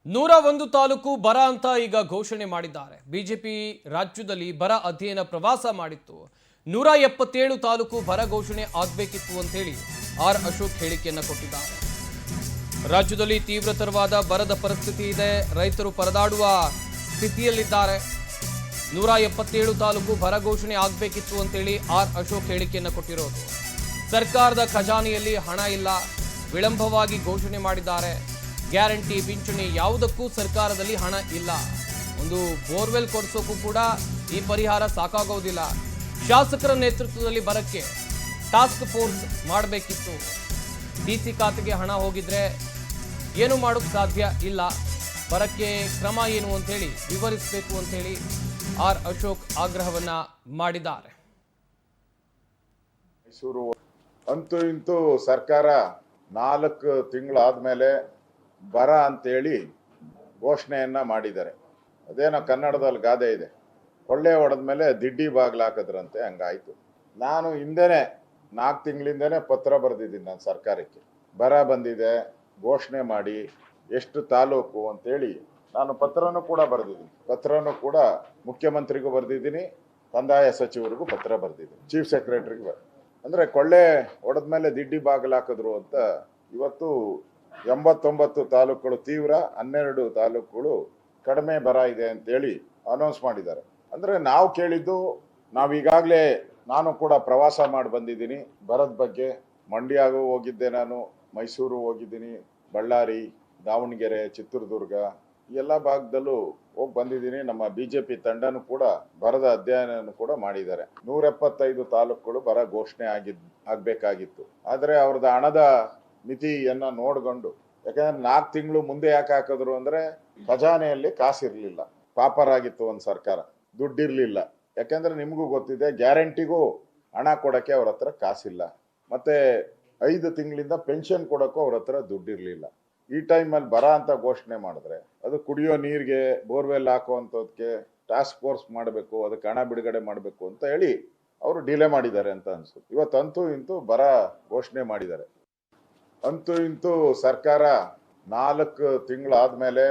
101 ತಾಲೂಕು ಬರ ಅಂತ ಈಗ ಘೋಷಣೆ ಮಾಡಿದ್ದಾರೆ. ಬಿಜೆಪಿ ರಾಜ್ಯದಲ್ಲಿ ಬರ ಅಧ್ಯಯನ ಪ್ರವಾಸ ಮಾಡಿತ್ತು. 177 ತಾಲೂಕು ಬರ ಘೋಷಣೆ ಆಗಬೇಕಿತ್ತು ಅಂತ ಹೇಳಿ ಆರ್ ಅಶೋಕ್ ಹೇಳಿಕೆಯನ್ನು ಕೊಟ್ಟಿದ್ದಾರೆ. ರಾಜ್ಯದಲ್ಲಿ ತೀವ್ರತರವಾದ ಬರದ ಪರಿಸ್ಥಿತಿ ಇದೆ. ರೈತರು ಪರದಾಡುವ ಸ್ಥಿತಿಯಲ್ಲಿದ್ದಾರೆ. 177 ತಾಲೂಕು ಬರ ಘೋಷಣೆ ಆಗಬೇಕಿತ್ತು ಅಂತ ಹೇಳಿ ಆರ್ ಅಶೋಕ್ ಹೇಳಿಕೆಯನ್ನು ಕೊಟ್ಟಿರೋದು. ಸರ್ಕಾರದ ಖಜಾನೆಯಲ್ಲಿ ಹಣ ಇಲ್ಲ, ವಿಳಂಬವಾಗಿ ಘೋಷಣೆ ಮಾಡಿದ್ದಾರೆ. ಗ್ಯಾರಂಟಿ ಪಿಂಚಣಿ ಯಾವುದಕ್ಕೂ ಸರ್ಕಾರದಲ್ಲಿ ಹಣ ಇಲ್ಲ. ಒಂದು ಬೋರ್ವೆಲ್ ಕೊಡಿಸೋಕ್ಕೂ ಕೂಡ ಈ ಪರಿಹಾರ ಸಾಕಾಗೋದಿಲ್ಲ. ಶಾಸಕರ ನೇತೃತ್ವದಲ್ಲಿ ಬರಕ್ಕೆ ಟಾಸ್ಕ್ ಫೋರ್ಸ್ ಮಾಡಬೇಕಿತ್ತು. ಡಿಸಿ ಖಾತೆಗೆ ಹಣ ಹೋಗಿದ್ರೆ ಏನು ಮಾಡೋಕ್ಕೆ ಸಾಧ್ಯ ಇಲ್ಲ. ಬರಕ್ಕೆ ಕ್ರಮ ಏನು ಅಂತೇಳಿ ವಿವರಿಸಬೇಕು ಅಂತೇಳಿ ಆರ್ ಅಶೋಕ್ ಆಗ್ರಹವನ್ನ ಮಾಡಿದ್ದಾರೆ. ಮೈಸೂರು ಅಂತೂ ಇಂತೂ ಸರ್ಕಾರ 4 ತಿಂಗಳಾದ್ಮೇಲೆ ಬರ ಅಂತೇಳಿ ಘೋಷಣೆಯನ್ನ ಮಾಡಿದ್ದಾರೆ. ಅದೇನೋ ಕನ್ನಡದಲ್ಲಿ ಗಾದೆ ಇದೆ, ಕೊಳ್ಳೆ ಹೊಡೆದ್ಮೇಲೆ ದಿಡ್ಡಿ ಬಾಗ್ಲು ಹಾಕಿದ್ರಂತೆ, ಹಂಗಾಯ್ತು. ನಾನು ಹಿಂದೆನೆ 4 ತಿಂಗಳಿಂದನೇ ಪತ್ರ ಬರೆದಿದ್ದೀನಿ ನಾನು ಸರ್ಕಾರಕ್ಕೆ. ಬರ ಬಂದಿದೆ, ಘೋಷಣೆ ಮಾಡಿ, ಎಷ್ಟು ತಾಲೂಕು ಅಂತೇಳಿ ನಾನು ಪತ್ರನೂ ಕೂಡ ಬರೆದಿದ್ದೀನಿ. ಪತ್ರನೂ ಕೂಡ ಮುಖ್ಯಮಂತ್ರಿಗೂ ಬರೆದಿದ್ದೀನಿ, ಕಂದಾಯ ಸಚಿವರಿಗೂ ಪತ್ರ ಬರೆದಿದ್ದೀನಿ, ಚೀಫ್ ಸೆಕ್ರೆಟರಿಗೂ. ಅಂದರೆ ಕೊಳ್ಳೆ ಹೊಡೆದ್ಮೇಲೆ ದಿಡ್ಡಿ ಬಾಗಿಲು ಹಾಕಿದ್ರು ಅಂತ. ಇವತ್ತು 89 ತಾಲೂಕುಗಳು ತೀವ್ರ, 12 ತಾಲೂಕುಗಳು ಕಡಿಮೆ ಬರ ಇದೆ ಅಂತೇಳಿ ಅನೌನ್ಸ್ ಮಾಡಿದ್ದಾರೆ. ಅಂದರೆ ನಾವು ಕೇಳಿದ್ದು, ನಾವೀಗಾಗಲೇ ನಾನು ಕೂಡ ಪ್ರವಾಸ ಮಾಡಿ ಬಂದಿದ್ದೀನಿ ಬರದ ಬಗ್ಗೆ. ಮಂಡ್ಯಗೂ ಹೋಗಿದ್ದೆ ನಾನು, ಮೈಸೂರು ಹೋಗಿದ್ದೀನಿ, ಬಳ್ಳಾರಿ, ದಾವಣಗೆರೆ, ಚಿತ್ರದುರ್ಗ ಈ ಎಲ್ಲ ಭಾಗದಲ್ಲೂ ಹೋಗಿ ಬಂದಿದ್ದೀನಿ. ನಮ್ಮ ಬಿಜೆಪಿ ತಂಡನೂ ಕೂಡ ಬರದ ಅಧ್ಯಯನ ಕೂಡ ಮಾಡಿದ್ದಾರೆ. 175 ತಾಲೂಕುಗಳು ಬರ ಘೋಷಣೆ ಆಗ್ಬೇಕಾಗಿತ್ತು. ಆದರೆ ಅವ್ರದ್ದು ಹಣದ ಮಿತಿಯನ್ನ ನೋಡ್ಕೊಂಡು, ಯಾಕಂದ್ರೆ 4 ತಿಂಗಳು ಮುಂದೆ ಯಾಕೆ ಹಾಕಿದ್ರು ಅಂದ್ರೆ ಖಜಾನೆಯಲ್ಲಿ ಕಾಸಿರ್ಲಿಲ್ಲ, ಪಾಪರಾಗಿತ್ತು ಒಂದು ಸರ್ಕಾರ, ದುಡ್ಡಿರ್ಲಿಲ್ಲ. ಯಾಕಂದ್ರೆ ನಿಮಗೂ ಗೊತ್ತಿದೆ, ಗ್ಯಾರಂಟಿಗೂ ಹಣ ಕೊಡಕ್ಕೆ ಅವ್ರ ಹತ್ರ ಕಾಸಿಲ್ಲ, ಮತ್ತೆ 5 ತಿಂಗಳಿಂದ ಪೆನ್ಷನ್ ಕೊಡಕ್ಕೂ ಅವ್ರ ಹತ್ರ ದುಡ್ಡಿರ್ಲಿಲ್ಲ. ಈ ಟೈಮಲ್ಲಿ ಬರ ಅಂತ ಘೋಷಣೆ ಮಾಡಿದ್ರೆ ಅದು ಕುಡಿಯೋ ನೀರಿಗೆ, ಬೋರ್ವೆಲ್ ಹಾಕುವಂಥದ್ಕೆ ಟಾಸ್ಕ್ ಫೋರ್ಸ್ ಮಾಡಬೇಕು, ಅದಕ್ಕೆ ಹಣ ಬಿಡುಗಡೆ ಮಾಡಬೇಕು ಅಂತ ಹೇಳಿ ಅವರು ಡಿಲೇ ಮಾಡಿದ್ದಾರೆ ಅಂತ ಅನ್ಸುತ್ತೆ. ಇವತ್ತಂತೂ ಇಂತೂ ಬರ ಘೋಷಣೆ ಮಾಡಿದ್ದಾರೆ. ಅಂತೂ ಇಂತೂ ಸರ್ಕಾರ 4 ತಿಂಗಳಾದ್ಮೇಲೆ